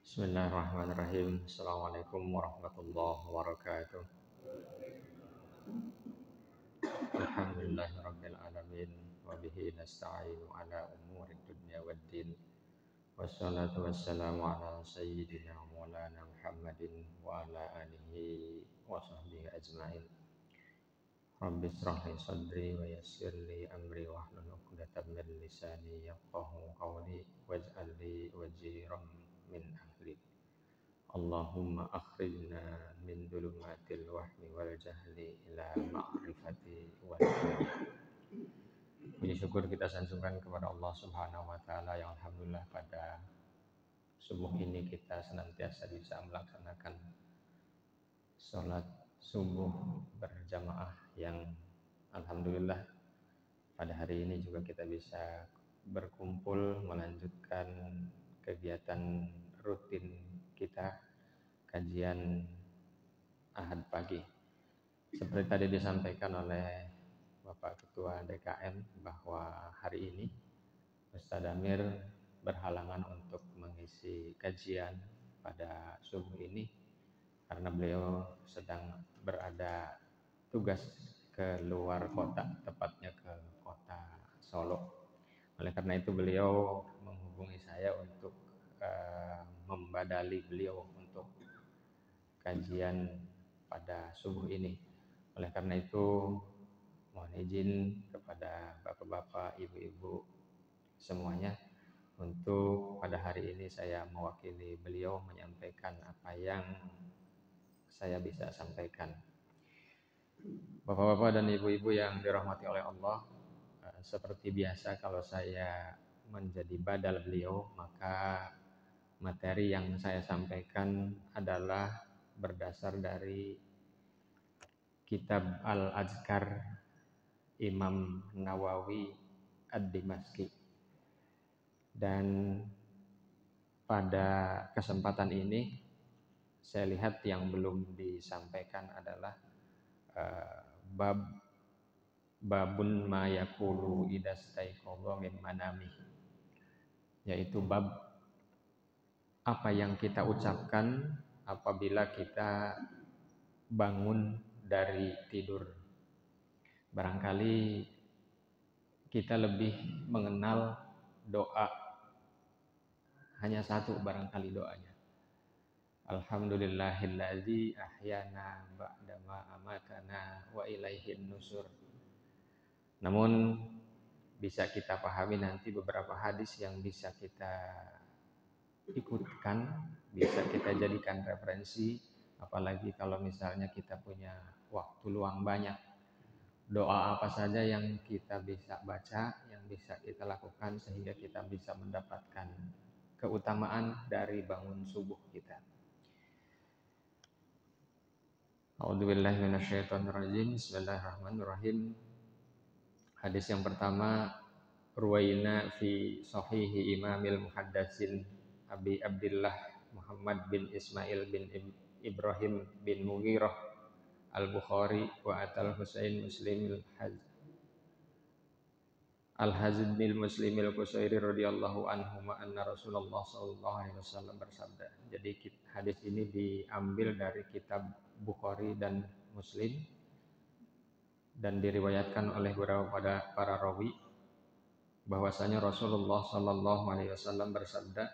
Bismillahirrahmanirrahim. Assalamualaikum warahmatullahi wabarakatuh. Alhamdulillahirabbil alamin wa bihi nasta'inu ala umurid dunya waddin. Wassalatu wassalamu ala sayyidina maulana Muhammadin wa ala alihi wa sahbihi ajmain. Rabbi israh li sadri wa yassir li amri wa hlul 'uqdatam min lisani yafqahu qawli waj'al li waziran min ahli. Allahumma akhrijna min dhulumatil wahmi wal jahli ila ma'rifati wal ilmi. Puji syukur kita sanjungkan kepada Allah Subhanahu wa taala yang alhamdulillah pada subuh ini kita senantiasa bisa melaksanakan sholat subuh berjamaah yang alhamdulillah pada hari ini juga kita bisa berkumpul melanjutkan kegiatan rutin kita kajian Ahad pagi. Seperti tadi disampaikan oleh Bapak Ketua DKM bahwa hari ini Ustaz Amir berhalangan untuk mengisi kajian pada subuh ini karena beliau sedang berada tugas ke luar kota, tepatnya ke kota Solo. Oleh karena itu beliau menghubungi saya untuk membadali beliau untuk kajian pada subuh ini. Oleh karena itu mohon izin kepada bapak-bapak, ibu-ibu semuanya untuk pada hari ini saya mewakili beliau menyampaikan apa yang saya bisa sampaikan. Bapak-bapak dan ibu-ibu yang dirahmati oleh Allah, seperti biasa kalau saya menjadi badal beliau, maka materi yang saya sampaikan adalah berdasar dari kitab Al-Azkar Imam Nawawi Ad-Dimashqi. Dan pada kesempatan ini saya lihat yang belum disampaikan adalah babun ma yaqulu idastaiqadha min manami, yaitu bab apa yang kita ucapkan apabila kita bangun dari tidur. Barangkali kita lebih mengenal doa hanya satu barangkali doanya. Alhamdulillahillazi ahyana ba'dama amatana wa ilaihin nusur. Namun bisa kita pahami nanti beberapa hadis yang bisa kita ikutkan, bisa kita jadikan referensi, apalagi kalau misalnya kita punya waktu luang banyak. Doa apa saja yang kita bisa baca, yang bisa kita lakukan sehingga kita bisa mendapatkan keutamaan dari bangun subuh kita. A'udzubillahi minasyaitonirrajim. Bismillahirrahmanirrahim. Hadis yang pertama, ruwaina fi sahihi imamil muhaddatsin Abi Abdullah Muhammad bin Ismail bin Ibrahim bin Mughirah Al-Bukhari wa atal Husain Muslim Al-Hazid bin Muslim Al-Qusairi radhiyallahu anhu anna Rasulullah sallallahu alaihi wasallam bersabda. Jadi hadis ini diambil dari kitab Bukhari dan Muslim dan diriwayatkan oleh beberapa para rawi bahwasanya Rasulullah sallallahu alaihi wasallam bersabda,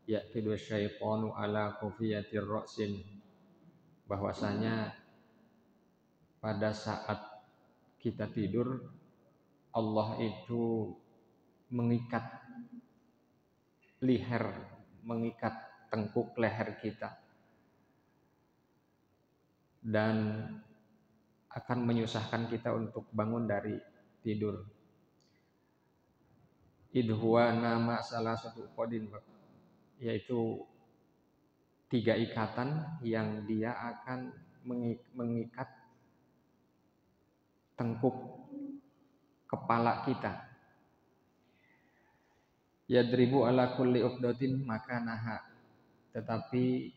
yaqidu syaitanu ala kufiyatir ra'sin, bahwasanya pada saat kita tidur Allah itu mengikat leher, mengikat tengkuk leher kita dan akan menyusahkan kita untuk bangun dari tidur. Idhuwa nama salah satu qadin, yaitu 3 ikatan yang dia akan mengikat tengkuk kepala kita. Yadribu ala kulli uqdatin makanaha, tetapi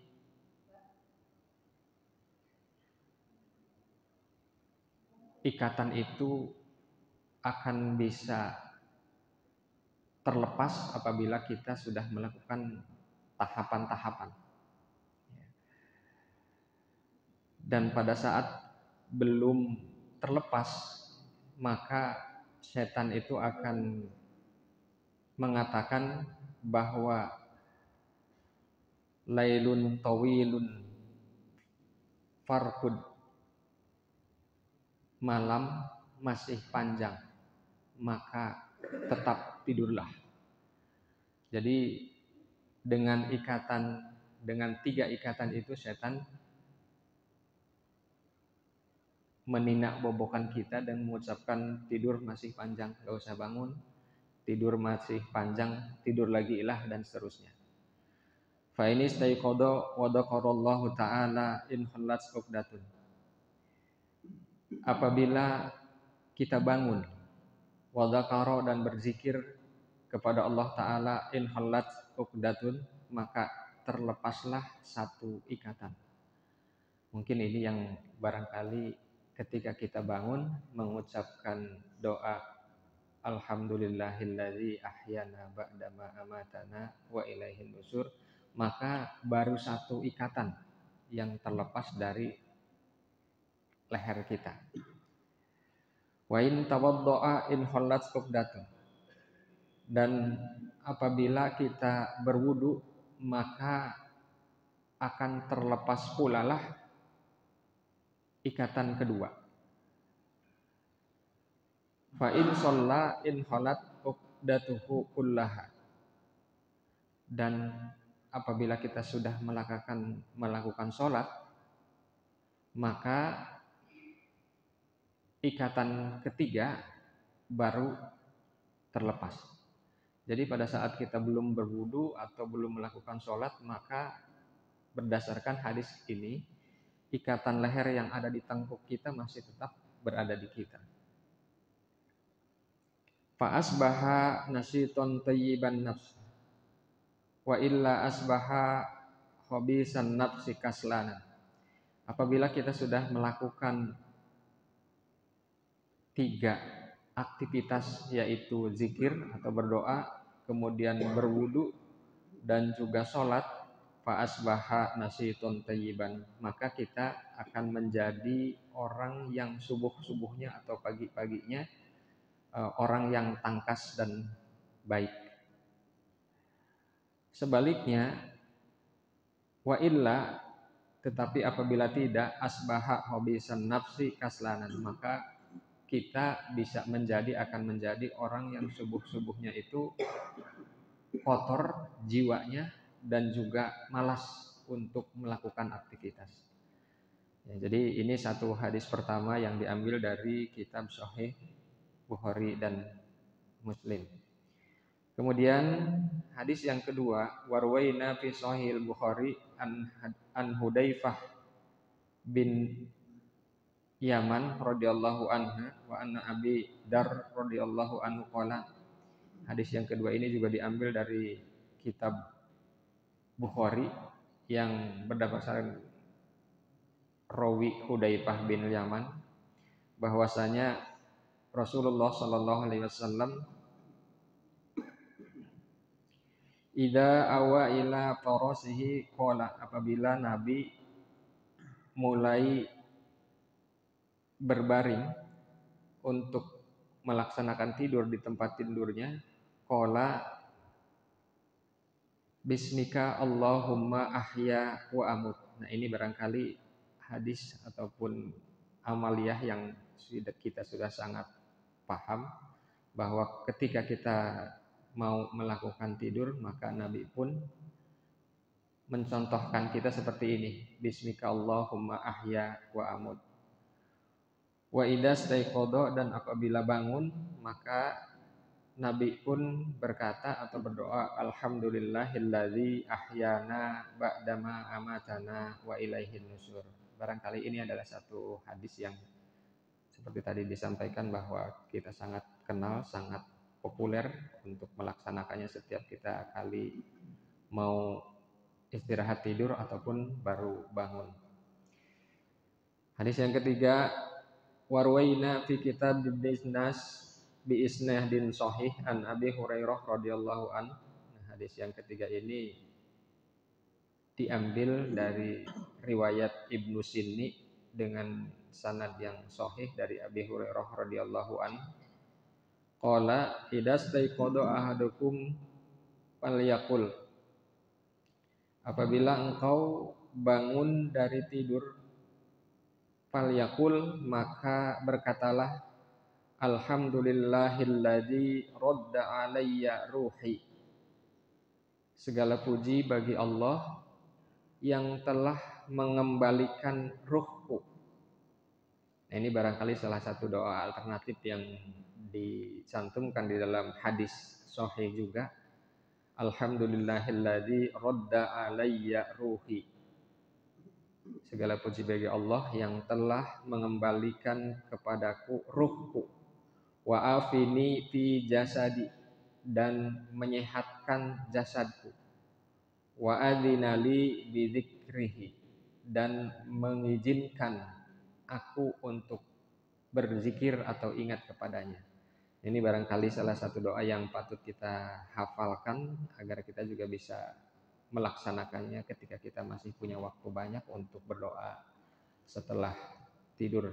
ikatan itu akan bisa terlepas apabila kita sudah melakukan tahapan-tahapan. Dan pada saat belum terlepas, maka setan itu akan mengatakan bahwa lailun tawilun farkud, malam masih panjang, maka tetap tidurlah. Jadi dengan 3 ikatan itu setan meninak bobokan kita dan mengucapkan tidur masih panjang, gak usah bangun, tidur masih panjang, tidur lagi lah, dan seterusnya. Fa ini staiqadha wa dzaqarallahu ta'ala in khallat uqdatun. Apabila kita bangun, wa dzaqara, dan berzikir kepada Allah Ta'ala, in khallat uqdatun, maka terlepaslah satu ikatan. Mungkin ini yang barangkali ketika kita bangun mengucapkan doa alhamdulillahilladzi ahyana ba'dama amatana wa ilaihin nusur, maka baru satu ikatan yang terlepas dari leher kita. Wa in tawaddo'a in khallat uqdatun, dan apabila kita berwudu maka akan terlepas pula lah ikatan kedua. Fa in shalla in khalat uqdatuhu kullaha, dan apabila kita sudah melakukan sholat, maka ikatan ketiga baru terlepas. Jadi pada saat kita belum berwudu atau belum melakukan sholat, maka berdasarkan hadis ini, ikatan leher yang ada di tengkuk kita masih tetap berada di kita. Fa asbaha nasyiton tayyiban nafs wa illa asbaha khabisan nafsi kaslana. Apabila kita sudah melakukan 3 aktivitas, yaitu zikir atau berdoa, kemudian berwudu, dan juga sholat, fa asbaha nasyiton tayyiban, maka kita akan menjadi orang yang subuh-subuhnya atau pagi-paginya orang yang tangkas dan baik. Sebaliknya, wa illa, tetapi apabila tidak, asbaha hobisan nafsi kaslanan, maka kita akan menjadi orang yang subuh-subuhnya itu kotor jiwanya dan juga malas untuk melakukan aktivitas. Ya, jadi ini satu hadis pertama yang diambil dari kitab Sahih Bukhari dan Muslim. Kemudian hadis yang kedua, warwaina fi Sahih Bukhari an Hudzaifah bin Yaman radhiyallahu anhu wa anna Abi Dar radhiyallahu anhu qala. Hadis yang kedua ini juga diambil dari kitab Bukhari yang berdasarkan rawi Hudzaifah bin Yaman, bahwasanya Rasulullah sallallahu alaihi wasallam idza awa ila farasihi qala, apabila Nabi mulai berbaring untuk melaksanakan tidur di tempat tidurnya, qala bismika Allahumma ahya wa amut. Nah, ini barangkali hadis ataupun amaliyah yang kita sudah sangat paham, bahwa ketika kita mau melakukan tidur, maka Nabi pun mencontohkan kita seperti ini, bismika Allahumma ahya wa amut. Wa idza staiqadha, dan apabila bangun, maka Nabi pun berkata atau berdoa alhamdulillahilladzi ahyana ba'dama amatana wa ilaihin nusur. Barangkali ini adalah satu hadis yang seperti tadi disampaikan bahwa kita sangat kenal, sangat populer untuk melaksanakannya setiap kita kali mau istirahat tidur ataupun baru bangun. Hadis yang ketiga, warwaina fi kitab bisnas bi isnahdin sahih an Abi Hurairah radhiyallahu an. Hadis yang ketiga ini diambil dari riwayat Ibnu Sinni dengan sanad yang sahih dari Abi Hurairah radhiyallahu anhu. Qala idastaiqadha ahadukum falyaqul. Apabila engkau bangun dari tidur, falyaqul, maka berkatalah, alhamdulillahilladzi radda alayya ruhi. Segala puji bagi Allah yang telah mengembalikan ruhku. Nah, ini barangkali salah satu doa alternatif yang dicantumkan di dalam hadis sahih juga. Alhamdulillahilladzi radda alayya ruhi. Segala puji bagi Allah yang telah mengembalikan kepadaku ruhku. Wa afini fi jasadi, dan menyehatkan jasadku. Wa adzinali bidzikrihi, dan mengizinkan aku untuk berzikir atau ingat kepadanya. Ini barangkali salah satu doa yang patut kita hafalkan agar kita juga bisa melaksanakannya ketika kita masih punya waktu banyak untuk berdoa setelah tidur.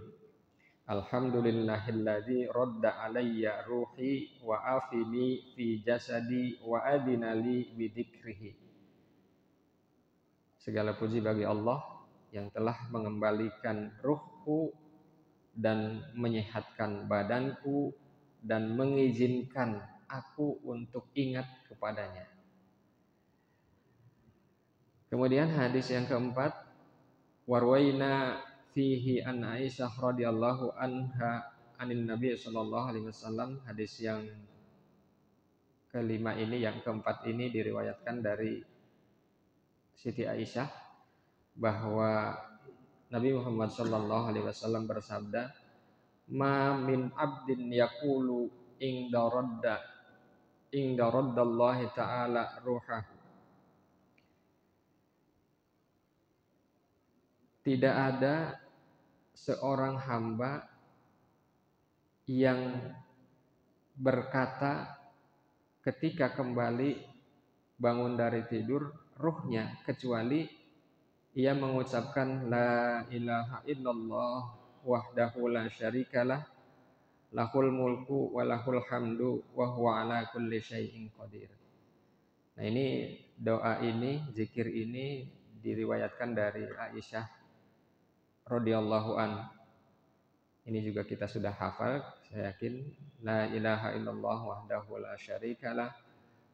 Alhamdulillahilladzi radda alayya ruhi wa afini fi jasadi wa adinali bidzikrihi. Segala puji bagi Allah yang telah mengembalikan ruhku dan menyehatkan badanku dan mengizinkan aku untuk ingat kepadanya. Kemudian hadis yang keempat, warwaina fihi an Aisyah radhiyallahu anha anin Nabi sallallahu alaihi wasallam. Hadis yang kelima ini, yang keempat ini diriwayatkan dari Siti Aisyah bahwa Nabi Muhammad sallallahu alaihi wasallam bersabda, ma min abdin yaqulu inda raddallahi ta'ala ruhahu. Tidak ada seorang hamba yang berkata ketika kembali bangun dari tidur ruhnya, kecuali ia mengucapkan la ilaha illallah wahdahu la syarikalah lahul mulku wa lahul hamdu wa huwa ala kulli syai'in qadir. Nah, ini doa ini, zikir ini diriwayatkan dari Aisyah radhiyallahu an. Ini juga kita sudah hafal, saya yakin. La ilaha illallah wahdahu la syarikalah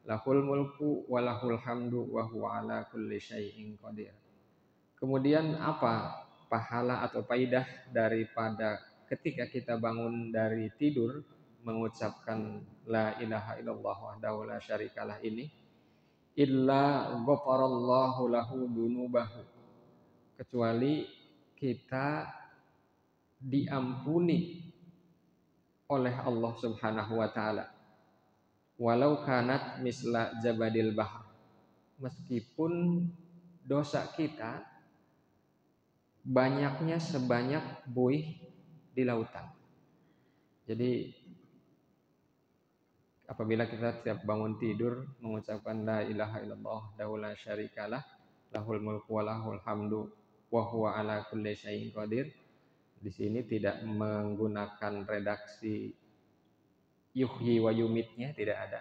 lahul mulku wa lahul hamdu wa huwa ala kulli syai'in qadir. Kemudian apa pahala atau faidah daripada ketika kita bangun dari tidur mengucapkan la ilaha illallah wahdahu la syarikalah ini? Illa ghafarallahu lahu dunubahu, kecuali kita diampuni oleh Allah Subhanahu wa taala. Walau kanat misla jabadil bahr, meskipun dosa kita banyaknya sebanyak buih di lautan. Jadi apabila kita setiap bangun tidur mengucapkan la ilaha illallah wahdahu la syarikalah lahul mulku wa lahul hamdu wa huwa ala kulli syai'in qadir. Di sini tidak menggunakan redaksi yuhyi wa yumitnya, tidak ada.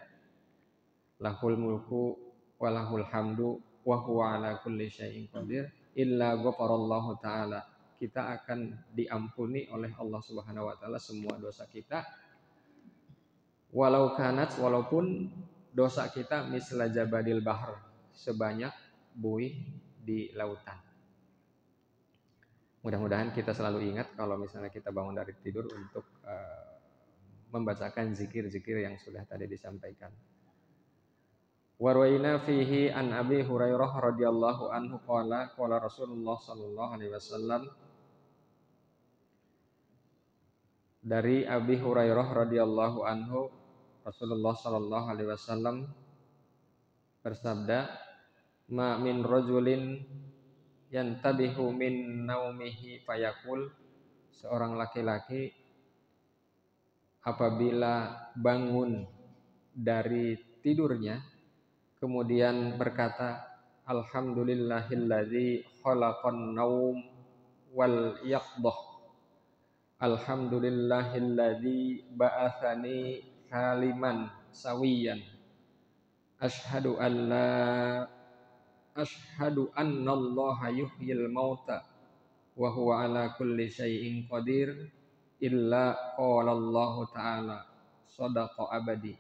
Lahul mulku wa lahul hamdu wa huwa ala kulli syai'in qadir illa ghafarallahu ta'ala. Kita akan diampuni oleh Allah Subhanahu wa taala semua dosa kita. Walau kanat, walaupun dosa kita misla jabadil bahr, sebanyak buih di lautan. Mudah-mudahan kita selalu ingat kalau misalnya kita bangun dari tidur untuk membacakan zikir-zikir yang sudah tadi disampaikan. Warwaina fihi an Abi Hurairah radhiyallahu anhu qala Rasulullah sallallahu alaihi wasallam. Dari Abi Hurairah radhiyallahu anhu, Rasulullah sallallahu alaihi wasallam bersabda, ma min rajulin yantabihu min naumihi fayaqul, seorang laki-laki apabila bangun dari tidurnya kemudian berkata, Alhamdulillahilladzi khalaqan naum wal yaqdah. Alhamdulillahilladzi ba'atsani saliman sawiyan. Asyhadu an la Asyhadu annallaha yuhyil mauta wa huwa ala kulli syai'in qadir illa qala Allah ta'ala shadaqa abadi.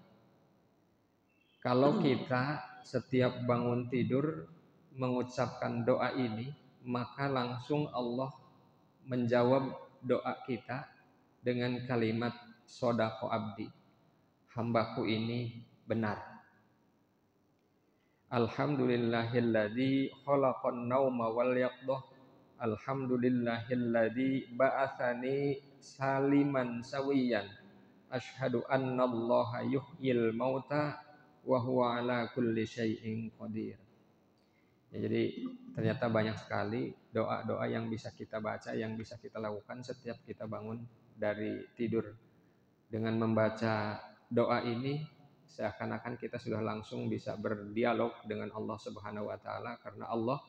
Kalau kita setiap bangun tidur mengucapkan doa ini, maka langsung Allah menjawab doa kita dengan kalimat shadaqa abdi. Hambaku ini benar. Alhamdulillahilladzi khalaqan nauma wal yaqdah. Alhamdulillahilladzi ba'atsani saliman sawiyan. Asyhadu annallaha yuhyil mauta wa huwa ala kulli syai'in qadir. Ya, jadi ternyata banyak sekali doa-doa yang bisa kita baca, yang bisa kita lakukan setiap kita bangun dari tidur. Dengan membaca doa ini seakan-akan kita sudah langsung bisa berdialog dengan Allah Subhanahu wa taala, karena Allah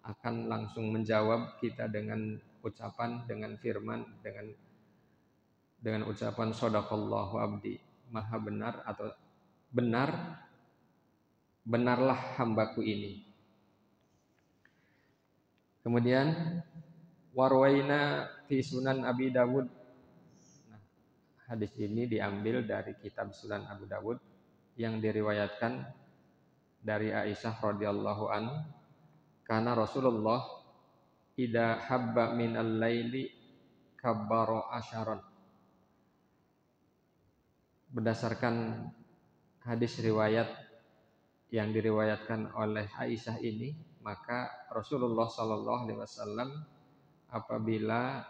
akan langsung menjawab kita dengan ucapan, dengan firman, dengan ucapan shadaqallahu abdi, maha benar atau benarlah hambaku ini. Kemudian warwaina fi sunan Abi Dawud. Nah, hadis ini diambil dari kitab Sunan Abu Dawud yang diriwayatkan dari Aisyah radhiyallahu an, karena Rasulullah idza habba minal laili kabbara asyaron. Berdasarkan hadis riwayat yang diriwayatkan oleh Aisyah ini, maka Rasulullah sallallahu alaihi wasallam apabila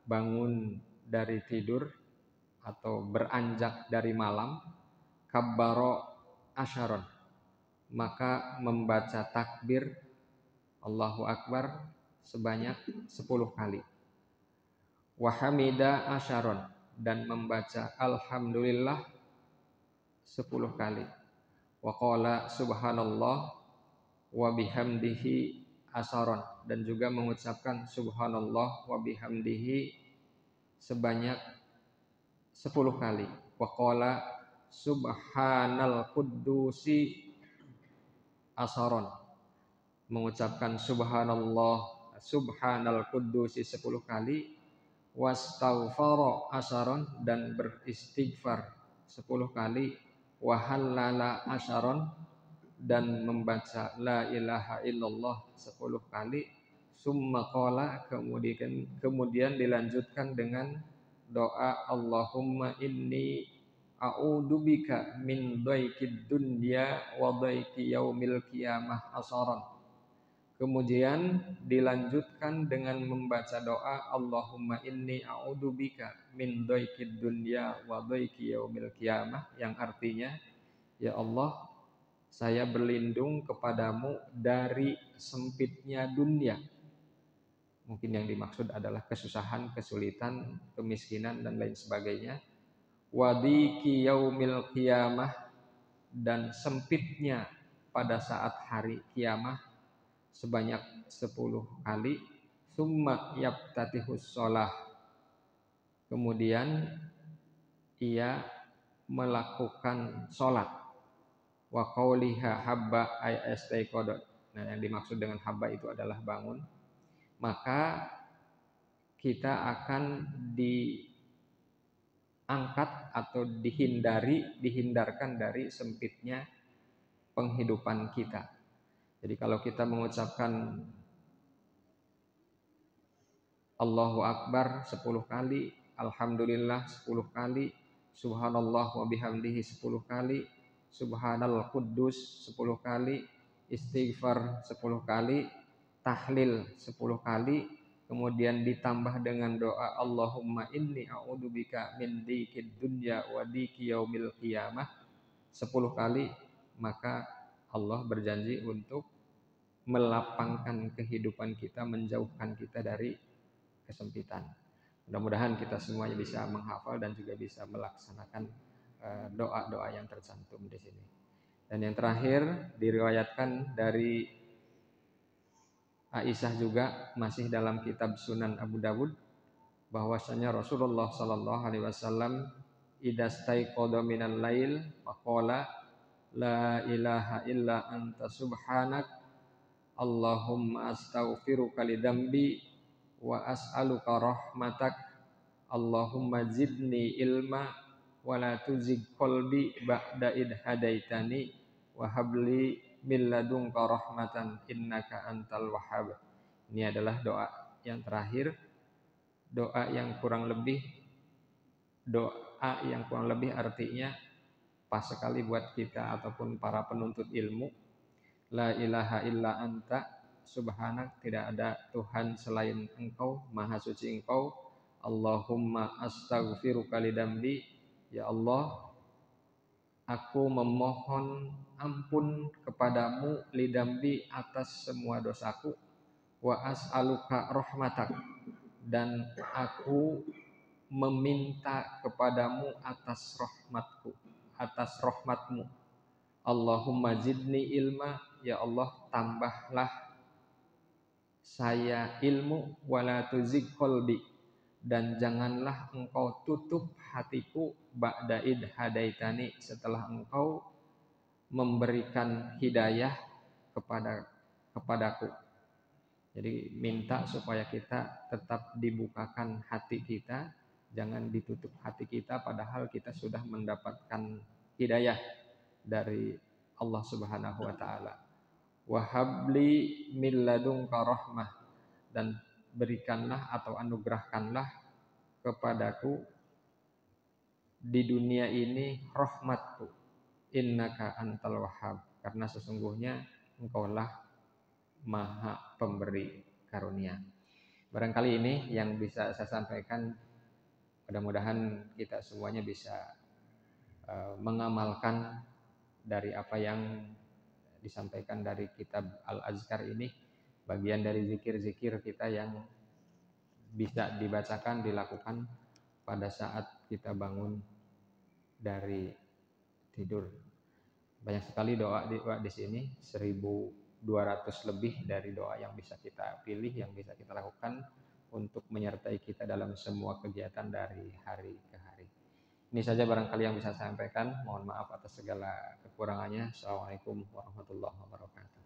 bangun dari tidur atau beranjak dari malam, kabbara asyaron, maka membaca takbir Allahu Akbar sebanyak 10 kali. Wa hamida asyaron, dan membaca alhamdulillah 10 kali. Wa qala subhanallah wa bihamdihi asyaron, dan juga mengucapkan subhanallah wa bihamdihi sebanyak 10 kali. Wa qala subhanal quddusi asyaron, mengucapkan subhanal quddusi 10 kali. Wastaghfara asyaron, dan beristighfar 10 kali. Wahallala asyaron, dan membaca la ilaha illallah 10 kali. Summa qala, kemudian dilanjutkan dengan doa Allahumma inni a'udzubika min dhaikid dunya wa dhaiki yaumil qiyamah asyaron. Kemudian dilanjutkan dengan membaca doa Allahumma inni a'udzubika min dhaikid dunya wa dhaiki yaumil qiyamah, yang artinya, ya Allah, saya berlindung kepadamu dari sempitnya dunia. Mungkin yang dimaksud adalah kesusahan, kesulitan, kemiskinan, dan lain sebagainya. Wa dhaiki yaumil qiyamah, dan sempitnya pada saat hari kiamah sebanyak 10 kali. Summa yaftatihus shalah, kemudian ia melakukan sholat. Wa qauliha habba ay istaiqadha. Nah, yang dimaksud dengan habba itu adalah bangun. Maka kita akan diangkat atau dihindarkan dari sempitnya penghidupan kita. Jadi kalau kita mengucapkan Allahu Akbar 10 kali, Alhamdulillah 10 kali, Subhanallah wa bihamdihi 10 kali, Subhanal Quddus 10 kali, Istighfar 10 kali, Tahlil 10 kali, kemudian ditambah dengan doa Allahumma inni a'udzubika min dzikid dunya wa dziki yaumil qiyamah 10 kali, maka Allah berjanji untuk melapangkan kehidupan kita, menjauhkan kita dari kesempitan. Mudah-mudahan kita semuanya bisa menghafal dan juga bisa melaksanakan doa-doa yang tercantum di sini. Dan yang terakhir diriwayatkan dari Aisyah juga masih dalam kitab Sunan Abu Dawud bahwasanya Rasulullah sallallahu alaihi wasallam idastaiqadha minal lail faqala la ilaha illa anta subhanak Allahumma astaghfiruka lidambi wa as'aluka rahmatak Allahumma zidni ilma wa la tuzigh qalbi ba'da id hadaitani wa habli min ladunka rahmatan innaka antal wahhab. Ini adalah doa yang terakhir, doa yang kurang lebih artinya pas sekali buat kita ataupun para penuntut ilmu. La ilaha illa anta subhanak, tidak ada Tuhan selain Engkau, maha suci Engkau. Allahumma astaghfiruka lidambi, ya Allah, aku memohon ampun kepadamu lidambi atas semua dosaku, wa as'aluka rahmatak, dan aku meminta kepadamu atas rahmatmu. Allahumma zidni ilma, ya Allah tambahlah saya ilmu, wala tuzigh qalbi, dan janganlah engkau tutup hatiku ba'da id hadaitani, setelah engkau memberikan hidayah kepadaku. Jadi minta supaya kita tetap dibukakan hati kita, jangan ditutup hati kita padahal kita sudah mendapatkan hidayah dari Allah Subhanahu wa taala. Wa habli min ladunka rahmah, dan berikanlah atau anugerahkanlah kepadaku di dunia ini rahmatku, innaka antal wahhab, karena sesungguhnya engkaulah maha pemberi karunia. Barangkali ini yang bisa saya sampaikan, mudah-mudahan kita semuanya bisa mengamalkan dari apa yang disampaikan dari kitab Al-Azkar ini, bagian dari zikir-zikir kita yang bisa dibacakan, dilakukan pada saat kita bangun dari tidur. Banyak sekali doa di sini, 1200 lebih dari doa yang bisa kita pilih, yang bisa kita lakukan untuk menyertai kita dalam semua kegiatan dari hari ke hari. Ini saja barangkali yang bisa saya sampaikan. Mohon maaf atas segala kekurangannya. Assalamualaikum warahmatullahi wabarakatuh.